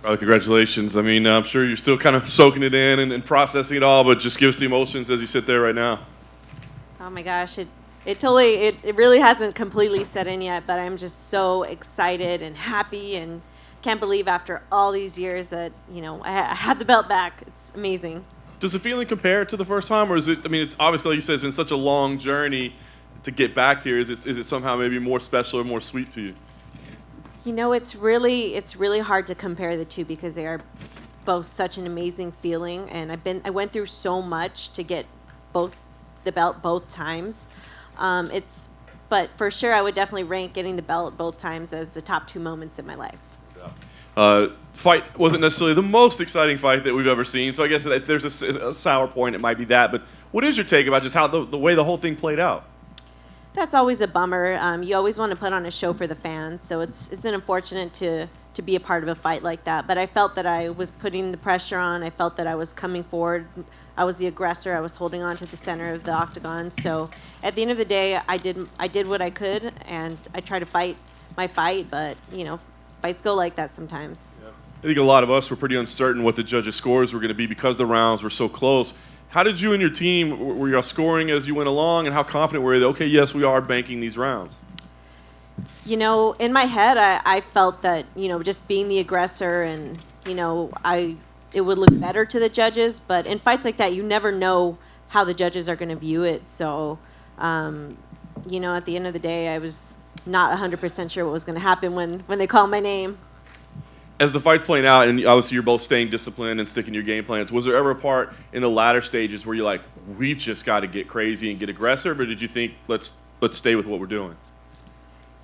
Carla, congratulations. I mean, I'm sure you're still kind of soaking it in and processing it all, but just give us the emotions as you sit there right now. Oh my gosh, it really hasn't completely set in yet, but I'm just so excited and happy and can't believe after all these years that, I have the belt back. It's amazing. Does the feeling compare to the first time, or is it? I mean, it's obviously, like you said, it's been such a long journey to get back here. Is it somehow maybe more special or more sweet to you? It's really hard to compare the two because they are both such an amazing feeling, and I went through so much to get the belt both times. But for sure I would definitely rank getting the belt both times as the top two moments in my life. Fight wasn't necessarily the most exciting fight that we've ever seen, so I guess if there's a sour point, it might be that. But what is your take about just how the way the whole thing played out? That's always a bummer. You always want to put on a show for the fans, so it's an unfortunate to be a part of a fight like that. But I felt that I was putting the pressure on. I felt that I was coming forward. I was the aggressor. I was holding on to the center of the octagon. So at the end of the day, I did what I could, and I tried to fight my fight. But fights go like that sometimes. Yeah. I think a lot of us were pretty uncertain what the judges' scores were going to be because the rounds were so close. How did you and your team, were you scoring as you went along, and how confident were you that, okay, yes, we are banking these rounds? In my head, I felt that, just being the aggressor and, it would look better to the judges. But in fights like that, you never know how the judges are going to view it. So, at the end of the day, I was not 100% sure what was going to happen when they called my name. As the fight's playing out, and obviously you're both staying disciplined and sticking to your game plans, was there ever a part in the latter stages where you're like, we've just got to get crazy and get aggressive, or did you think, let's stay with what we're doing?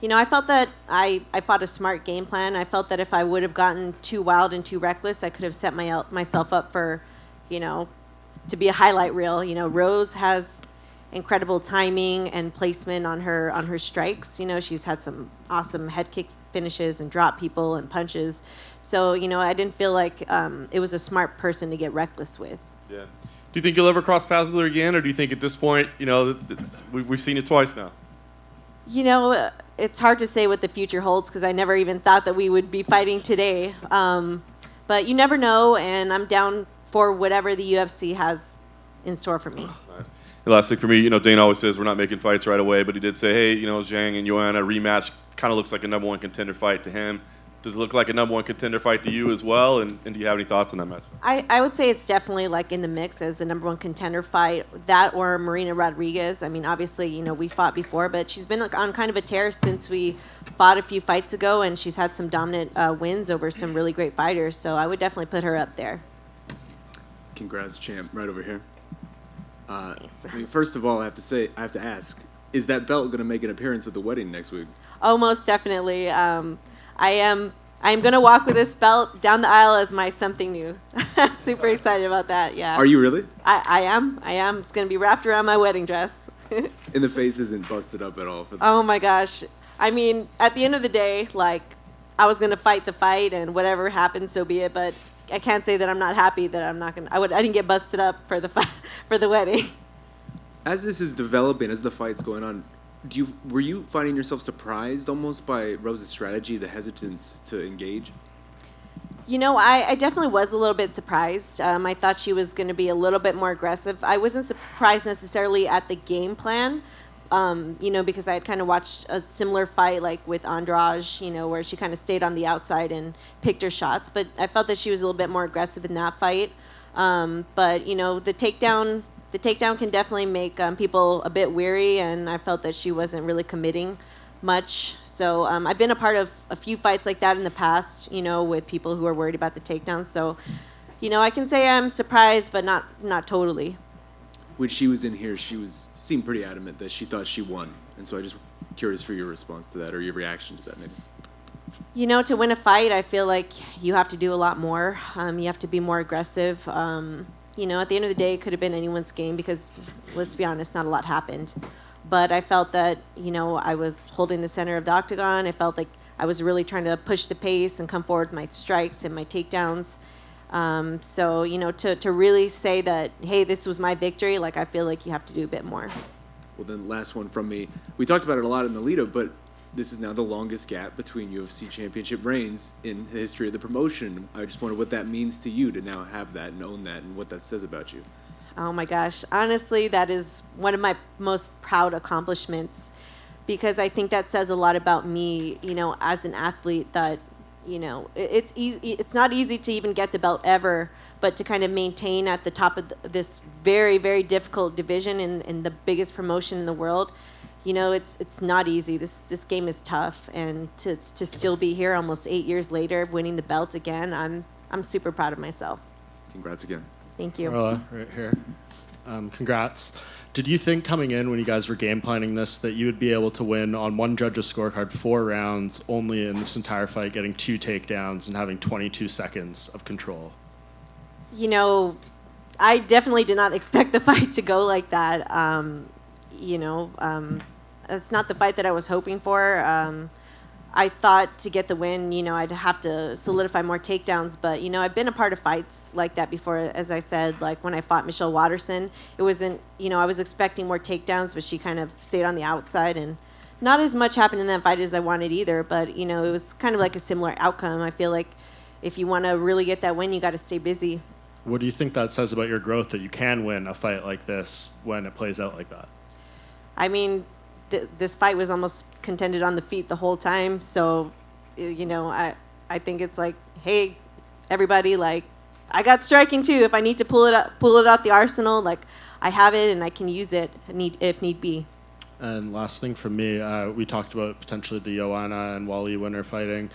I felt that I fought a smart game plan. I felt that if I would have gotten too wild and too reckless, I could have set myself up for, to be a highlight reel. Rose has incredible timing and placement on her strikes. She's had some awesome head kick finishes and drop people and punches. So, I didn't feel like it was a smart person to get reckless with. Yeah. Do you think you'll ever cross paths with her again, or do you think at this point, we've seen it twice now? It's hard to say what the future holds because I never even thought that we would be fighting today. But you never know, and I'm down for whatever the UFC has in store for me. Nice. The last thing for me, Dana always says we're not making fights right away, but he did say, hey, Zhang and Joanna rematch kind of looks like a number one contender fight to him. Does it look like a number one contender fight to you as well? And do you have any thoughts on that match? I would say it's definitely like in the mix as the number one contender fight. That or Marina Rodriguez. I mean, obviously, we fought before, but she's been on kind of a tear since we fought a few fights ago, and she's had some dominant wins over some really great fighters. So I would definitely put her up there. Congrats, champ, right over here. First of all, I have to ask, is that belt going to make an appearance at the wedding next week? Oh, most definitely. I'm going to walk with this belt down the aisle as my something new. Super excited about that, yeah. Are you really? I am. It's going to be wrapped around my wedding dress. And the face isn't busted up at all? Oh, my gosh. I mean, at the end of the day, I was going to fight the fight, and whatever happens, so be it. But I can't say that I'm not happy that I'm not going to. I didn't get busted up for the wedding. As this is developing, as the fight's going on, were you finding yourself surprised almost by Rose's strategy, the hesitance to engage? I definitely was a little bit surprised. I thought she was going to be a little bit more aggressive. I wasn't surprised necessarily at the game plan, because I had kind of watched a similar fight like with Andrade, where she kind of stayed on the outside and picked her shots. But I felt that she was a little bit more aggressive in that fight. But the takedown can definitely make people a bit weary, and I felt that she wasn't really committing much. So I've been a part of a few fights like that in the past, with people who are worried about the takedown. So, I can say I'm surprised, but not totally. When she was in here, seemed pretty adamant that she thought she won. And so I'm just curious for your response to that, or your reaction to that maybe. To win a fight, I feel like you have to do a lot more. You have to be more aggressive. At the end of the day, it could have been anyone's game because, let's be honest, not a lot happened. But I felt that, I was holding the center of the octagon. I felt like I was really trying to push the pace and come forward with my strikes and my takedowns. So, to really say that, hey, this was my victory, I feel like you have to do a bit more. Well, then last one from me. We talked about it a lot in the lead-up, but this is now the longest gap between UFC championship reigns in the history of the promotion. I just wonder what that means to you to now have that and own that and what that says about you. Oh my gosh. Honestly, that is one of my most proud accomplishments because I think that says a lot about me, as an athlete that, it's easy. It's not easy to even get the belt ever, but to kind of maintain at the top of this very, very difficult division in the biggest promotion in the world, it's not easy. This game is tough, and to still be here almost 8 years later, winning the belt again, I'm super proud of myself. Congrats again. Thank you. Carla, right here. Congrats. Did you think coming in when you guys were game planning this that you would be able to win on one judge's scorecard 4 rounds, only in this entire fight getting 2 takedowns and having 22 seconds of control? I definitely did not expect the fight to go like that. It's not the fight that I was hoping for. I thought to get the win, I'd have to solidify more takedowns. But, I've been a part of fights like that before. As I said, like when I fought Michelle Watterson, it wasn't, I was expecting more takedowns, but she kind of stayed on the outside. And not as much happened in that fight as I wanted either. But, it was kind of like a similar outcome. I feel like if you want to really get that win, you got to stay busy. What do you think that says about your growth that you can win a fight like this when it plays out like that? I mean, this fight was almost contended on the feet the whole time. So, I think it's like, hey, everybody, like, I got striking too. If I need to pull it out the arsenal, like, I have it and I can use it if need be. And last thing from me, we talked about potentially the Joanna and Wally winner fighting.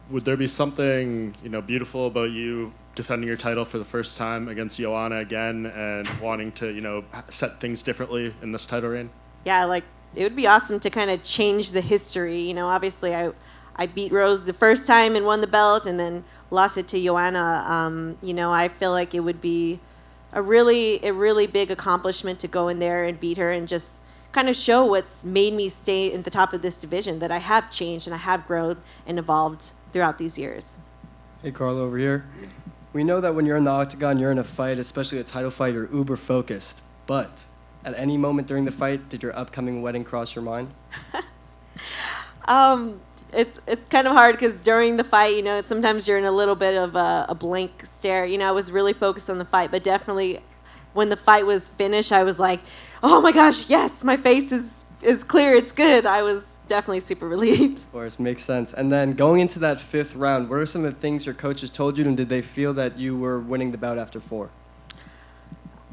Would there be something, beautiful about you defending your title for the first time against Joanna again and wanting to, set things differently in this title reign? Yeah, like, it would be awesome to kind of change the history. Obviously I beat Rose the first time and won the belt and then lost it to Joanna. I feel like it would be a really big accomplishment to go in there and beat her and just kind of show what's made me stay in the top of this division, that I have changed and I have grown and evolved throughout these years. Hey, Carla, over here. We know that when you're in the octagon, you're in a fight, especially a title fight, you're uber focused. But at any moment during the fight, did your upcoming wedding cross your mind? It's kind of hard because during the fight, sometimes you're in a little bit of a blank stare. I was really focused on the fight, but definitely when the fight was finished, I was like, oh my gosh, yes, my face is clear, it's good. I was definitely super relieved. Of course, makes sense. And then going into that 5th round, what are some of the things your coaches told you, and did they feel that you were winning the bout after 4?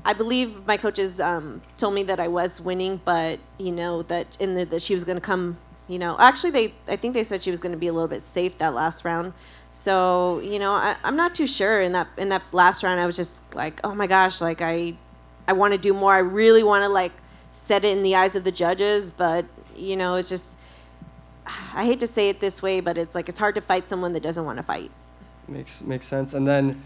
I believe my coaches told me that I was winning, but that that she was going to come. Actually, I think they said she was going to be a little bit safe that last round. So I'm not too sure. In that last round, I was just like, oh my gosh, like I want to do more. I really want to like set it in the eyes of the judges, but it's just, I hate to say it this way, but it's like it's hard to fight someone that doesn't want to fight. Makes sense. And then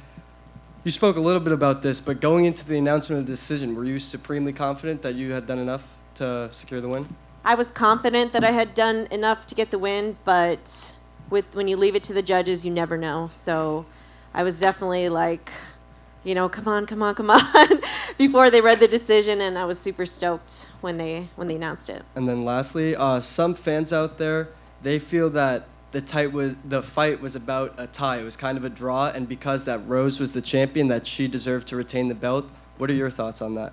you spoke a little bit about this, but going into the announcement of the decision, were you supremely confident that you had done enough to secure the win? I was confident that I had done enough to get the win, but when you leave it to the judges, you never know. So I was definitely like, come on, before they read the decision, and I was super stoked when they announced it. And then lastly, some fans out there, they feel that the fight was about a tie. It was kind of a draw, and because that Rose was the champion, that she deserved to retain the belt. What are your thoughts on that?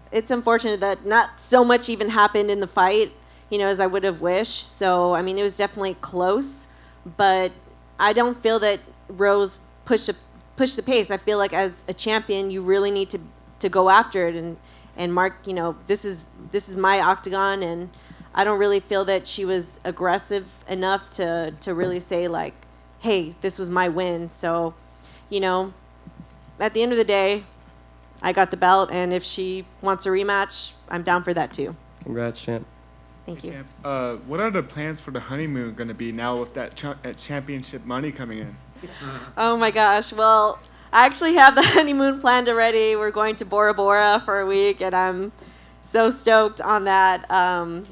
It's unfortunate that not so much even happened in the fight, as I would have wished. So, I mean, it was definitely close, but I don't feel that Rose pushed the pace. I feel like as a champion, you really need to go after it and mark, this is my octagon, and I don't really feel that she was aggressive enough to really say like, hey, this was my win. So, at the end of the day, I got the belt, and if she wants a rematch, I'm down for that too. Congrats, champ. Thank you. What are the plans for the honeymoon going to be now with that championship money coming in? Oh my gosh. Well, I actually have the honeymoon planned already. We're going to Bora Bora for a week, and I'm so stoked on that.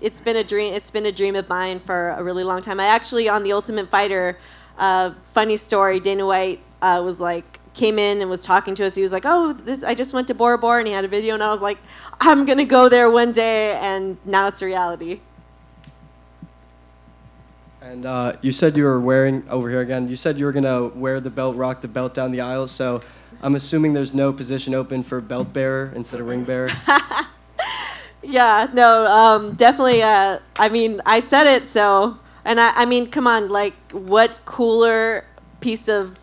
It's been a dream. It's been a dream of mine for a really long time. I actually, on The Ultimate Fighter, funny story, Dana White was like came in and was talking to us. He was like, "Oh, I just went to Bora Bora," and he had a video, and I was like, "I'm gonna go there one day," and now it's a reality. And you said you were wearing, over here again, you said you were going to wear the belt, rock the belt down the aisle. So I'm assuming there's no position open for belt bearer instead of ring bearer. Yeah, no, definitely. I mean, I said it, so, and I mean, come on, like, what cooler piece of,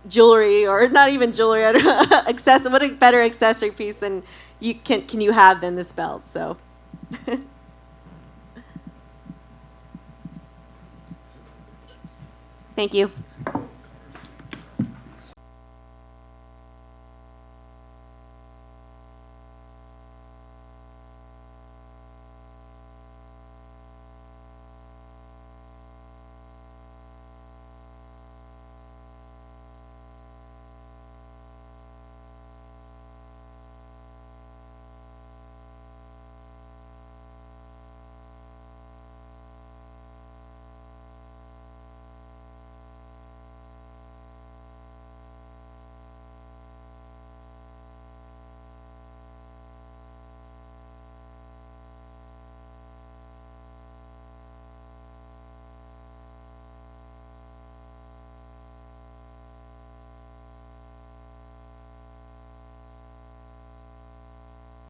jewelry, or not even jewelry, I don't know, what a better accessory piece than can you have than this belt? So. Thank you.